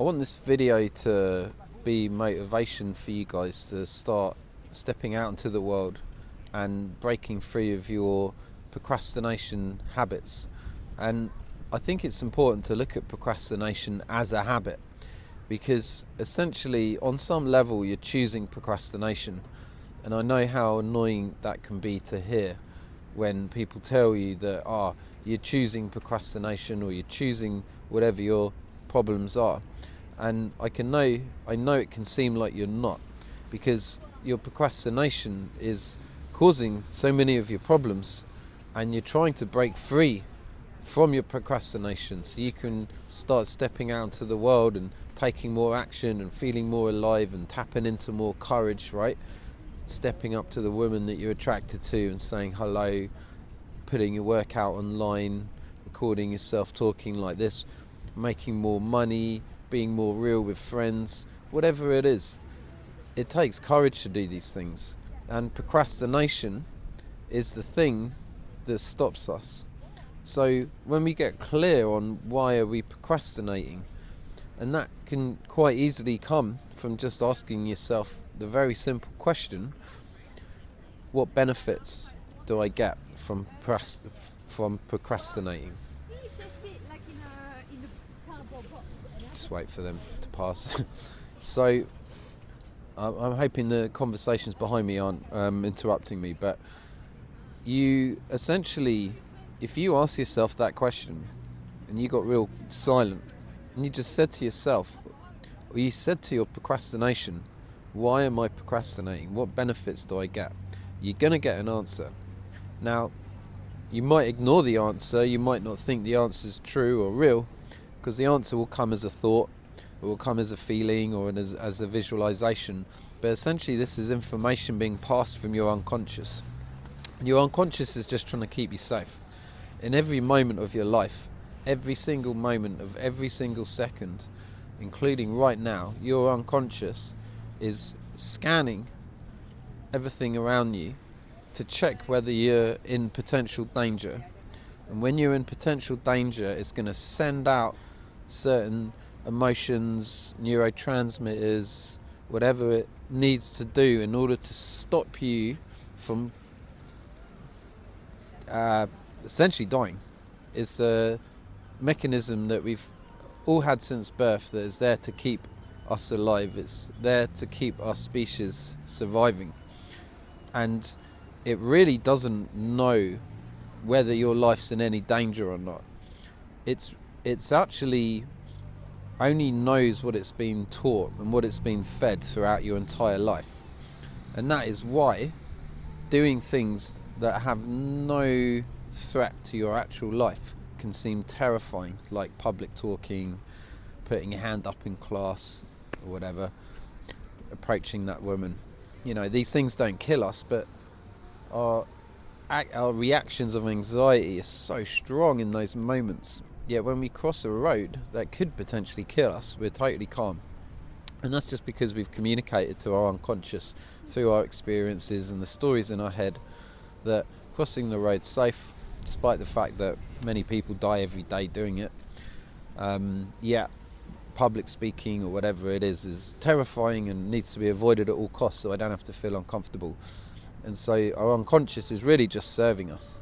I want this video to be motivation for you guys to start stepping out into the world and breaking free of your procrastination habits. And I think it's important to look at procrastination as a habit, because essentially on some level you're choosing procrastination. And I know how annoying that can be to hear when people tell you that you're choosing procrastination, or you're choosing whatever your problems are. And I know it can seem like you're not, because your procrastination is causing so many of your problems, and you're trying to break free from your procrastination so you can start stepping out into the world and taking more action and feeling more alive and tapping into more courage, right? Stepping up to the woman that you're attracted to and saying hello, putting your work out online, recording yourself talking like this, making more money, being more real with friends, whatever it is. It takes courage to do these things, and procrastination is the thing that stops us. So when we get clear on why are we procrastinating, and that can quite easily come from just asking yourself the very simple question, what benefits do I get from procrastinating? Just wait for them to pass. So I'm hoping the conversations behind me aren't interrupting me, but you essentially, if you ask yourself that question and you got real silent and you just said to yourself, or you said to your procrastination, why am I procrastinating? What benefits do I get? You're going to get an answer. Now, you might ignore the answer, you might not think the answer is true or real, because the answer will come as a thought, it will come as a feeling, or as a visualization. But essentially this is information being passed from your unconscious. Your unconscious is just trying to keep you safe. In every moment of your life, every single moment of every single second, including right now, your unconscious is scanning everything around you to check whether you're in potential danger. And when you're in potential danger, it's going to send out certain emotions, neurotransmitters, whatever it needs to do in order to stop you from essentially dying. It's a mechanism that we've all had since birth, that is there to keep us alive. It's there to keep our species surviving. And it really doesn't know whether your life's in any danger or not. It's actually only knows what it's been taught and what it's been fed throughout your entire life. And that is why doing things that have no threat to your actual life can seem terrifying, like public talking, putting your hand up in class or whatever, approaching that woman. You know, these things don't kill us, but our reactions of anxiety are so strong in those moments. Yet when we cross a road that could potentially kill us, we're totally calm. And that's just because we've communicated to our unconscious through our experiences and the stories in our head that crossing the road's safe, despite the fact that many people die every day doing it. Public speaking or whatever it is terrifying and needs to be avoided at all costs, so I don't have to feel uncomfortable. And so our unconscious is really just serving us.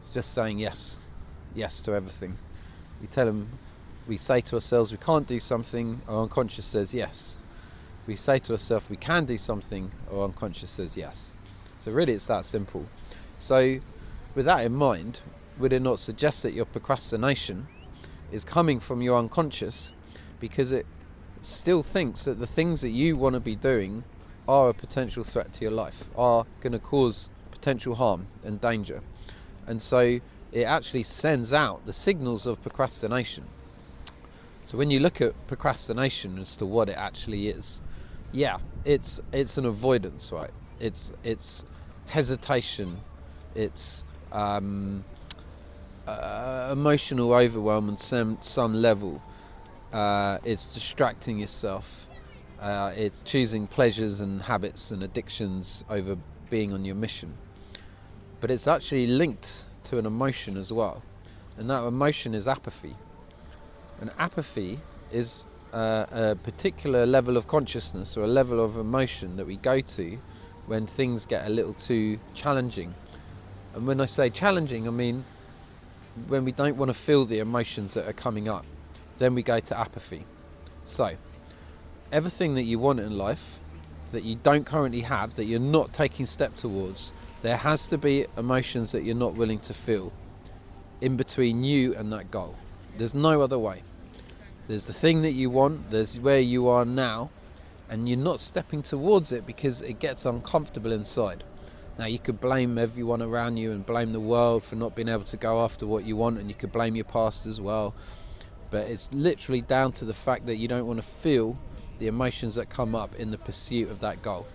It's just saying yes to everything. We say to ourselves we can't do something, our unconscious says yes. We say to ourselves we can do something, our unconscious says yes. So really it's that simple. So with that in mind, would it not suggest that your procrastination is coming from your unconscious because it still thinks that the things that you want to be doing are a potential threat to your life, are going to cause potential harm and danger? And so it actually sends out the signals of procrastination. So when you look at procrastination as to what it actually is, it's an avoidance, right? It's hesitation, it's emotional overwhelm on some level. It's distracting yourself. It's choosing pleasures and habits and addictions over being on your mission. But it's actually linked to an emotion as well. And that emotion is apathy. And apathy is a particular level of consciousness or a level of emotion that we go to when things get a little too challenging. And when I say challenging, I mean when we don't want to feel the emotions that are coming up, then we go to apathy. So, everything that you want in life that you don't currently have, that you're not taking step towards, there has to be emotions that you're not willing to feel in between you and that goal. There's no other way. There's the thing that you want, there's where you are now, and you're not stepping towards it because it gets uncomfortable inside. Now, you could blame everyone around you and blame the world for not being able to go after what you want, and you could blame your past as well. But it's literally down to the fact that you don't want to feel the emotions that come up in the pursuit of that goal.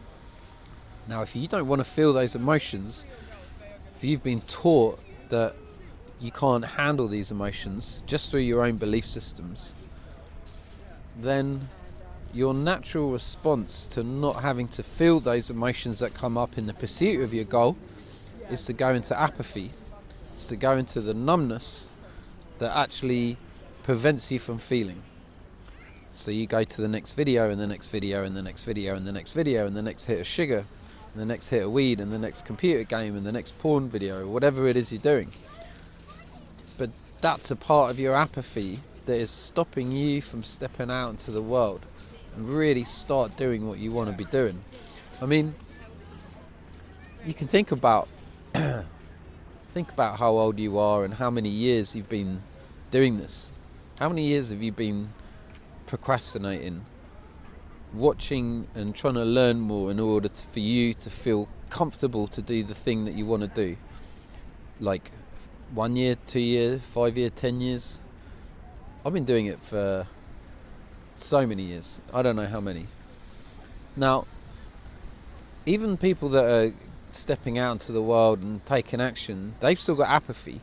Now, if you don't want to feel those emotions, if you've been taught that you can't handle these emotions just through your own belief systems, then your natural response to not having to feel those emotions that come up in the pursuit of your goal is to go into apathy. It's to go into the numbness that actually prevents you from feeling. So you go to the next video and the next video and the next video and the next video and the next hit of sugar and the next hit of weed and the next computer game and the next porn video or whatever it is you're doing. But that's a part of your apathy that is stopping you from stepping out into the world and really start doing what you want to be doing. I mean, you can think about how old you are and how many years you've been doing this. How many years have you been procrastinating, watching and trying to learn more in order for you to feel comfortable to do the thing that you want to do? Like 1 year, 2 years, 5 years, 10 years. I've been doing it for so many years. I don't know how many. Now, even people that are stepping out into the world and taking action, they've still got apathy.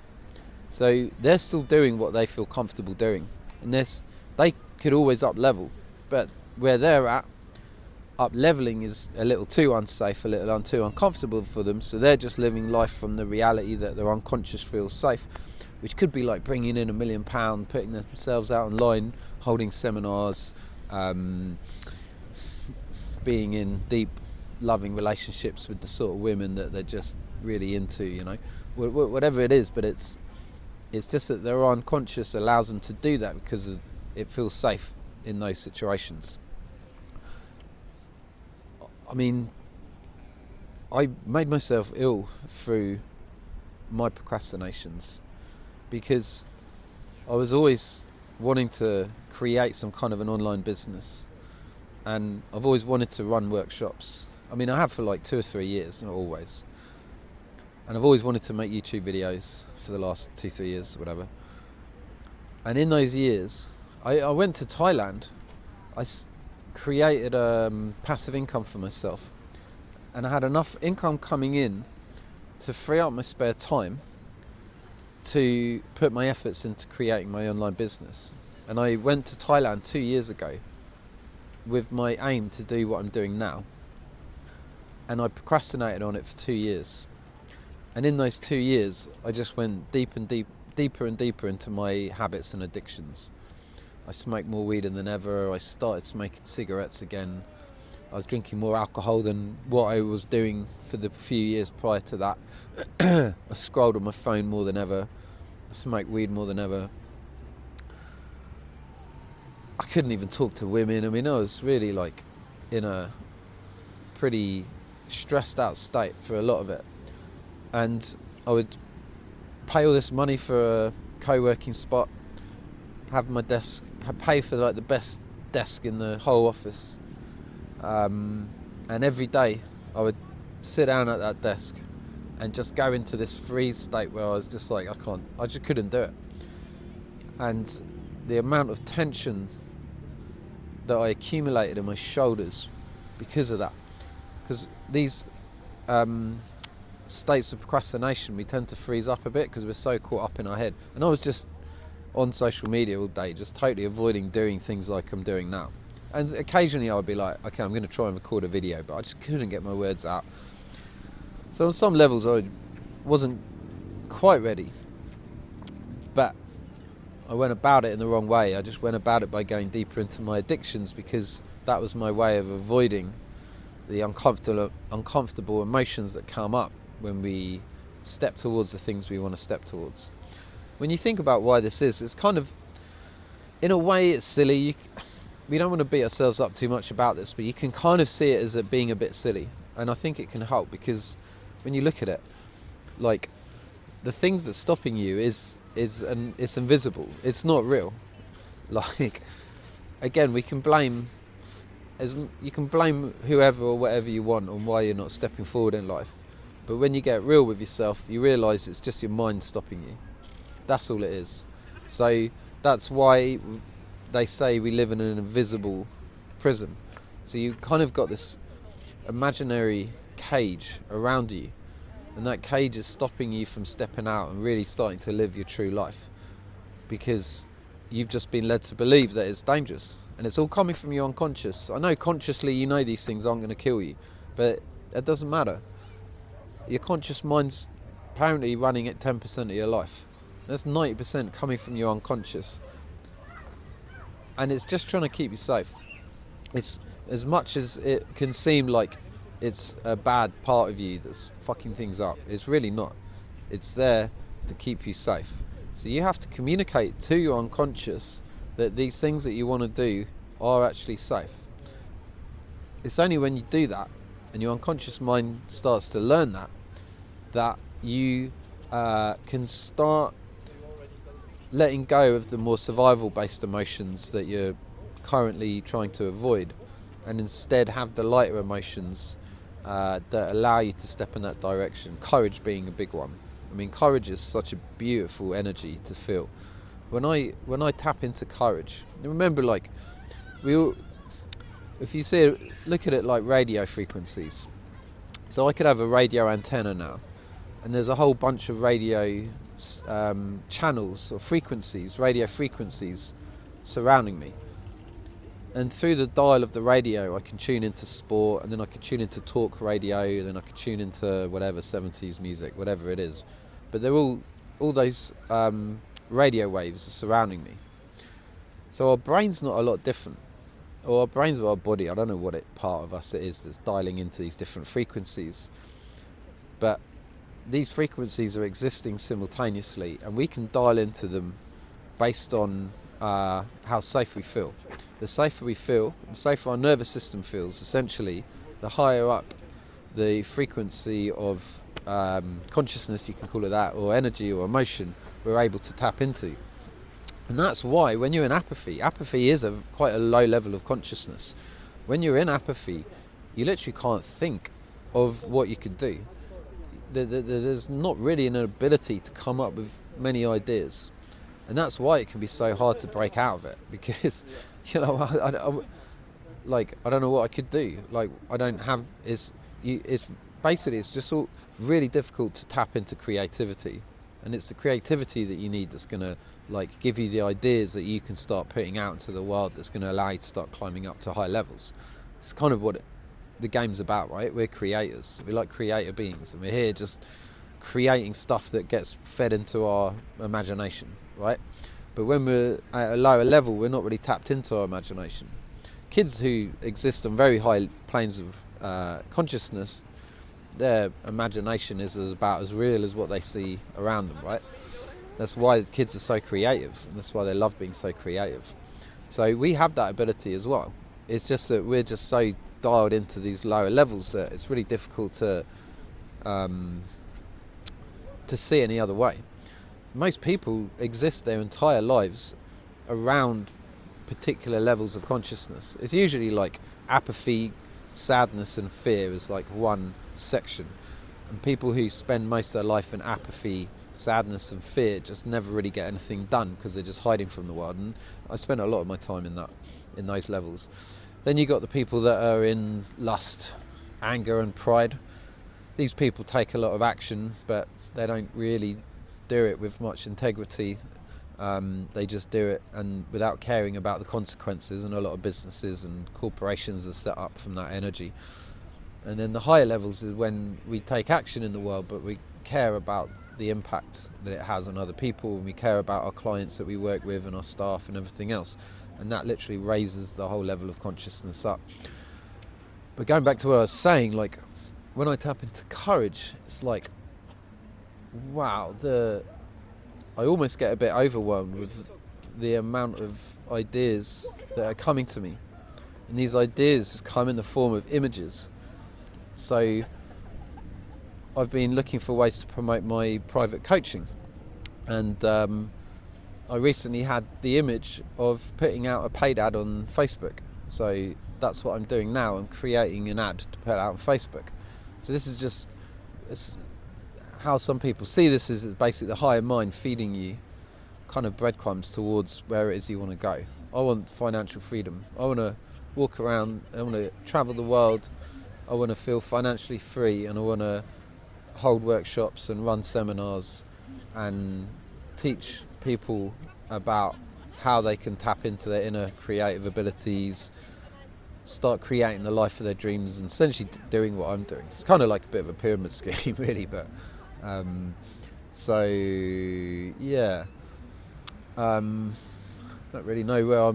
So they're still doing what they feel comfortable doing. And they could always up level. But where they're at, up leveling is a little too unsafe, a little too uncomfortable for them. So they're just living life from the reality that their unconscious feels safe, which could be like bringing in £1 million, putting themselves out online, holding seminars, being in deep, loving relationships with the sort of women that they're just really into, you know, whatever it is. But it's just that their unconscious allows them to do that because it feels safe in those situations. I mean, I made myself ill through my procrastinations because I was always wanting to create some kind of an online business, and I've always wanted to run workshops. I mean, I have for like 2 or 3 years, not always. And I've always wanted to make YouTube videos for the last 2-3 years, whatever. And in those years, I went to Thailand. I created passive income for myself, and I had enough income coming in to free up my spare time to put my efforts into creating my online business. And I went to Thailand 2 years ago with my aim to do what I'm doing now, and I procrastinated on it for 2 years. And in those 2 years, I just went deeper and deeper into my habits and addictions. I smoked more weed than ever. I started smoking cigarettes again. I was drinking more alcohol than what I was doing for the few years prior to that. I scrolled on my phone more than ever. I smoked weed more than ever. I couldn't even talk to women. I mean, I was really like in a pretty stressed out state for a lot of it. And I would pay all this money for a co-working spot, have my desk, pay for like the best desk in the whole office, and every day I would sit down at that desk and just go into this freeze state where I was just like, I just couldn't do it. And the amount of tension that I accumulated in my shoulders because of that, because these states of procrastination, we tend to freeze up a bit because we're so caught up in our head. And I was just on social media all day, just totally avoiding doing things like I'm doing now. And occasionally I would be like, okay, I'm going to try and record a video, but I just couldn't get my words out. So on some levels I wasn't quite ready, but I went about it in the wrong way. I just went about it by going deeper into my addictions, because that was my way of avoiding the uncomfortable emotions that come up when we step towards the things we want to step towards. When you think about why this is, it's kind of, in a way, it's silly. We don't want to beat ourselves up too much about this, but you can kind of see it as it being a bit silly. And I think it can help, because when you look at it, like, the things that's stopping you it's invisible. It's not real. Like, again, you can blame whoever or whatever you want on why you're not stepping forward in life. But when you get real with yourself, you realise it's just your mind stopping you. That's all it is. So that's why they say we live in an invisible prison. So you kind of got this imaginary cage around you, and that cage is stopping you from stepping out and really starting to live your true life, because you've just been led to believe that it's dangerous, and it's all coming from your unconscious. I know consciously you know these things aren't going to kill you, but it doesn't matter. Your conscious mind's apparently running at 10% of your life. That's 90% coming from your unconscious, and it's just trying to keep you safe. It's, as much as it can seem like it's a bad part of you that's fucking things up, it's really not. It's there to keep you safe. So you have to communicate to your unconscious that these things that you want to do are actually safe. It's only when you do that and your unconscious mind starts to learn that you can start letting go of the more survival-based emotions that you're currently trying to avoid, and instead have the lighter emotions that allow you to step in that direction. Courage being a big one. I mean, courage is such a beautiful energy to feel. When I tap into courage, remember, like, if you see it, look at it like radio frequencies. So I could have a radio antenna now, and there's a whole bunch of radio channels or frequencies, radio frequencies surrounding me. And through the dial of the radio, I can tune into sport, and then I can tune into talk radio, and then I can tune into whatever 70s music, whatever it is. But they're all those radio waves are surrounding me. So our brain's not a lot different, or our brains or our body. I don't know what part of us it is that's dialing into these different frequencies, but these frequencies are existing simultaneously, and we can dial into them based on how safe we feel. The safer we feel, the safer our nervous system feels, essentially, the higher up the frequency of consciousness, you can call it that, or energy or emotion, we're able to tap into. And that's why when you're in apathy is quite a low level of consciousness. When you're in apathy, you literally can't think of what you could do. There's not really an ability to come up with many ideas. And that's why it can be so hard to break out of it, because I don't know what I could do. Like, I don't have. It's just all really difficult to tap into creativity, and it's the creativity that you need that's gonna give you the ideas that you can start putting out into the world. That's gonna allow you to start climbing up to high levels. It's kind of what the game's about, right? We're creators. We're like creator beings, and we're here just creating stuff that gets fed into our imagination, right? But when we're at a lower level, we're not really tapped into our imagination. Kids who exist on very high planes of consciousness, their imagination is about as real as what they see around them, right? That's why the kids are so creative, and that's why they love being so creative. So we have that ability as well. It's just that we're just so dialed into these lower levels that it's really difficult to see any other way. Most people exist their entire lives around particular levels of consciousness. It's usually like apathy, sadness and fear is like one section. And people who spend most of their life in apathy, sadness and fear just never really get anything done, because they're just hiding from the world. And I spent a lot of my time in those levels. Then you got the people that are in lust, anger and pride. These people take a lot of action, but they don't really do it with much integrity. They just do it and without caring about the consequences, and a lot of businesses and corporations are set up from that energy. And then the higher levels is when we take action in the world, but we care about the impact that it has on other people, and we care about our clients that we work with and our staff and everything else. And that literally raises the whole level of consciousness up. But going back to what I was saying, like when I tap into courage, it's like, wow, I almost get a bit overwhelmed with the amount of ideas that are coming to me. And these ideas just come in the form of images. So I've been looking for ways to promote my private coaching. And I recently had the image of putting out a paid ad on Facebook. So that's what I'm doing now. I'm creating an ad to put out on Facebook. So this is just how some people see this, is basically the higher mind feeding you kind of breadcrumbs towards where it is you want to go. I want financial freedom. I want to walk around, I want to travel the world, I want to feel financially free, and I want to hold workshops and run seminars and teach people about how they can tap into their inner creative abilities, start creating the life of their dreams, and essentially doing what I'm doing. It's kind of like a bit of a pyramid scheme really, but so yeah, I don't really know where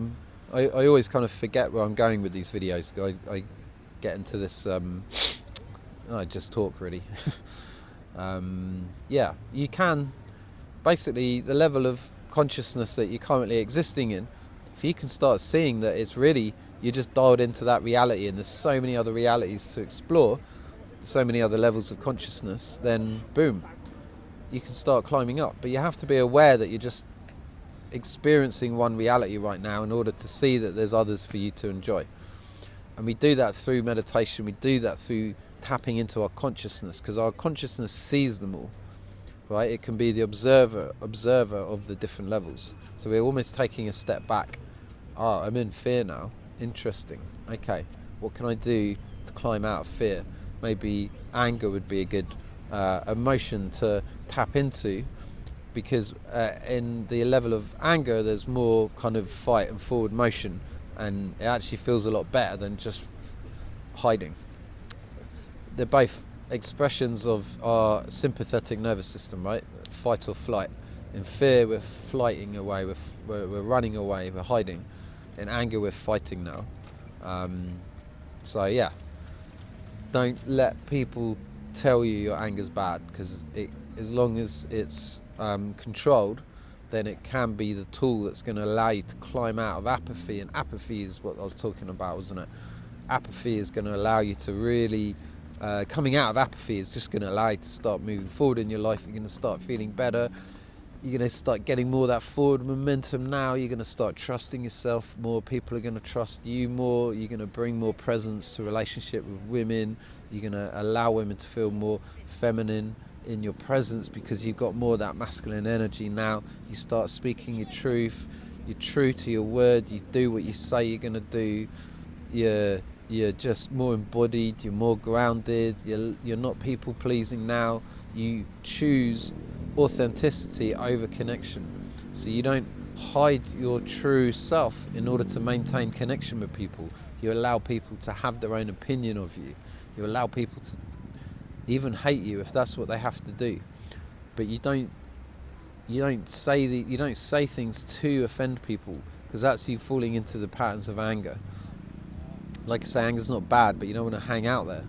I always kind of forget where I'm going with these videos. I get into this I just talk really. Yeah, you can basically, the level of consciousness that you're currently existing in, if you can start seeing that it's really, you're just dialed into that reality and there's so many other realities to explore, so many other levels of consciousness, then boom, you can start climbing up. But you have to be aware that you're just experiencing one reality right now in order to see that there's others for you to enjoy. And we do that through meditation, we do that through tapping into our consciousness, because our consciousness sees them all, right? It can be the observer of the different levels. So we're almost taking a step back. I'm in fear now, interesting, okay, what can I do to climb out of fear? Maybe anger would be a good emotion to tap into, because in the level of anger there's more kind of fight and forward motion, and it actually feels a lot better than just hiding. They're both expressions of our sympathetic nervous system, right? Fight or flight. In fear we're flighting away, we're running away, we're hiding. In anger we're fighting now. So yeah, don't let people tell you your anger's bad, because as long as it's controlled, then it can be the tool that's going to allow you to climb out of apathy. And apathy is what I was talking about, wasn't it? Apathy is going to allow you to really, coming out of apathy is just going to allow you to start moving forward in your life. You're going to start feeling better. You're going to start getting more of that forward momentum now. You're going to start trusting yourself more. People are going to trust you more. You're going to bring more presence to relationship with women. You're going to allow women to feel more feminine in your presence, because you've got more of that masculine energy now. You start speaking your truth. You're true to your word. You do what you say you're going to do. You're just more embodied. You're more grounded. You're not people pleasing now. You choose authenticity over connection. So you don't hide your true self in order to maintain connection with people. You allow people to have their own opinion of you. You allow people to even hate you if that's what they have to do. But you don't say things to offend people, because that's you falling into the patterns of anger. Like I say, anger's not bad, but you don't want to hang out there.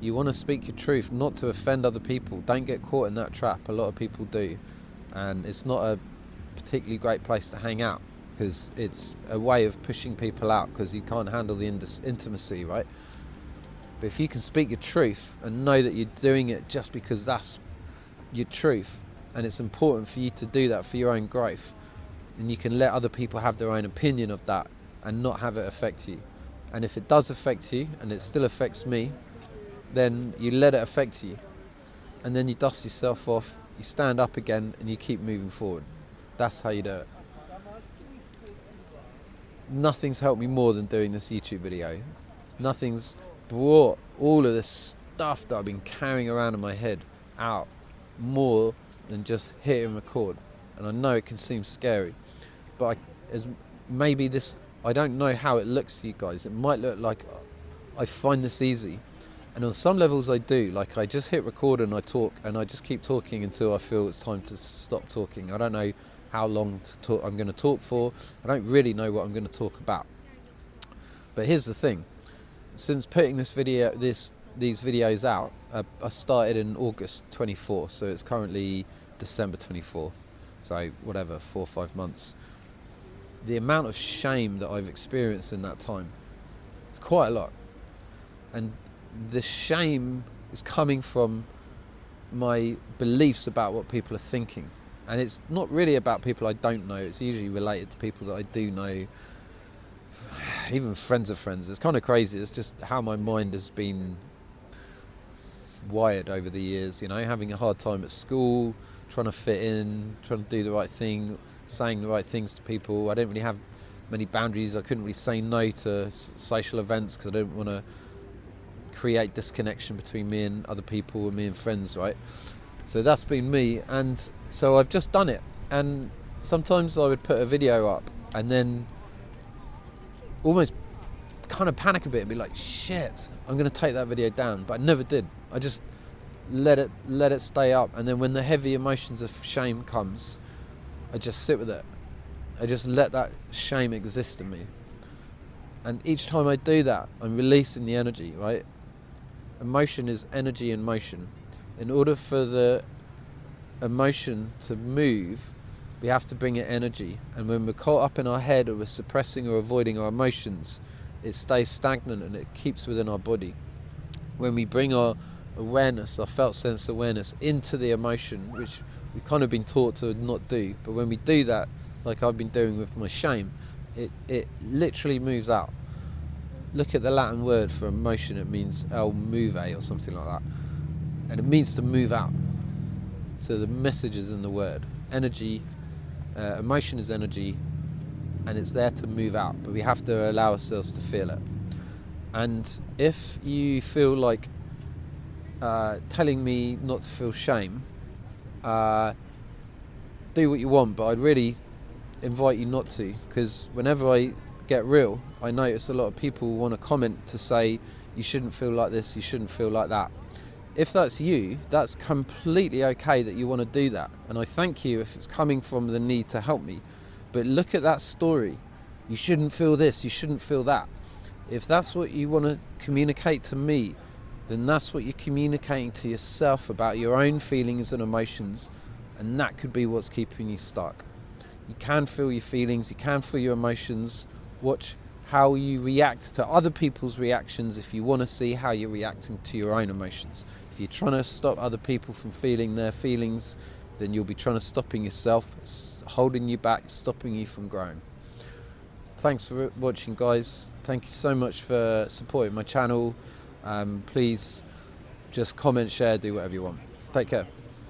You want to speak your truth, not to offend other people. Don't get caught in that trap. A lot of people do, and it's not a particularly great place to hang out, because it's a way of pushing people out, because you can't handle the intimacy, right? But if you can speak your truth and know that you're doing it just because that's your truth, and it's important for you to do that for your own growth, and you can let other people have their own opinion of that and not have it affect you. And if it does affect you, and it still affects me, then you let it affect you, and then you dust yourself off, you stand up again, and you keep moving forward. That's how you do it. Nothing's helped me more than doing this YouTube video. Nothing's brought all of this stuff that I've been carrying around in my head out more than just hitting record. And I know it can seem scary, but I don't know how it looks to you guys. It might look like I find this easy, And on some levels I do. Like, I just hit record and I talk, and I just keep talking until I feel it's time to stop talking. I don't know how long I'm going to talk for. I don't really know what I'm going to talk about. But here's the thing. Since putting these videos out, I started in August 24, so it's currently December 24. So whatever, 4 or 5 months. The amount of shame that I've experienced in that time is quite a lot. And the shame is coming from my beliefs about what people are thinking. And it's not really about people I don't know. It's usually related to people that I do know, even friends of friends. It's kind of crazy. It's just how my mind has been wired over the years, you know, having a hard time at school, trying to fit in, trying to do the right thing, saying the right things to people. I didn't really have many boundaries. I couldn't really say no to social events because I didn't want to create disconnection between me and other people and me and friends, right? So that's been me, and so I've just done it. And sometimes I would put a video up and then almost kind of panic a bit and be like, shit, I'm going to take that video down. But I never did. I just let it stay up. And then when the heavy emotions of shame comes, I just sit with it. I just let that shame exist in me. And each time I do that, I'm releasing the energy, right? Emotion is energy in motion. In order for the emotion to move, we have to bring it energy. And when we're caught up in our head or we're suppressing or avoiding our emotions, it stays stagnant and it keeps within our body. When we bring our awareness, our felt sense awareness into the emotion, which we've kind of been taught to not do, but when we do that, like I've been doing with my shame, it literally moves out. Look at the Latin word for emotion. It means el move or something like that. And it means to move out. So the message is in the word. Energy, emotion is energy, and it's there to move out. But we have to allow ourselves to feel it. And if you feel like telling me not to feel shame, do what you want, but I'd really invite you not to, because whenever I get real, I notice a lot of people want to comment to say you shouldn't feel like this, you shouldn't feel like that. If that's you, that's completely okay that you want to do that, and I thank you if it's coming from the need to help me. But look at that story. You shouldn't feel this, you shouldn't feel that. If that's what you want to communicate to me, then that's what you're communicating to yourself about your own feelings and emotions, and that could be what's keeping you stuck. You can feel your feelings, you can feel your emotions. Watch how you react to other people's reactions if you want to see how you're reacting to your own emotions. If you're trying to stop other people from feeling their feelings, then you'll be trying to stopping yourself, holding you back, stopping you from growing. Thanks for watching, guys. Thank you so much for supporting my channel. Please just comment, share, do whatever you want. Take care.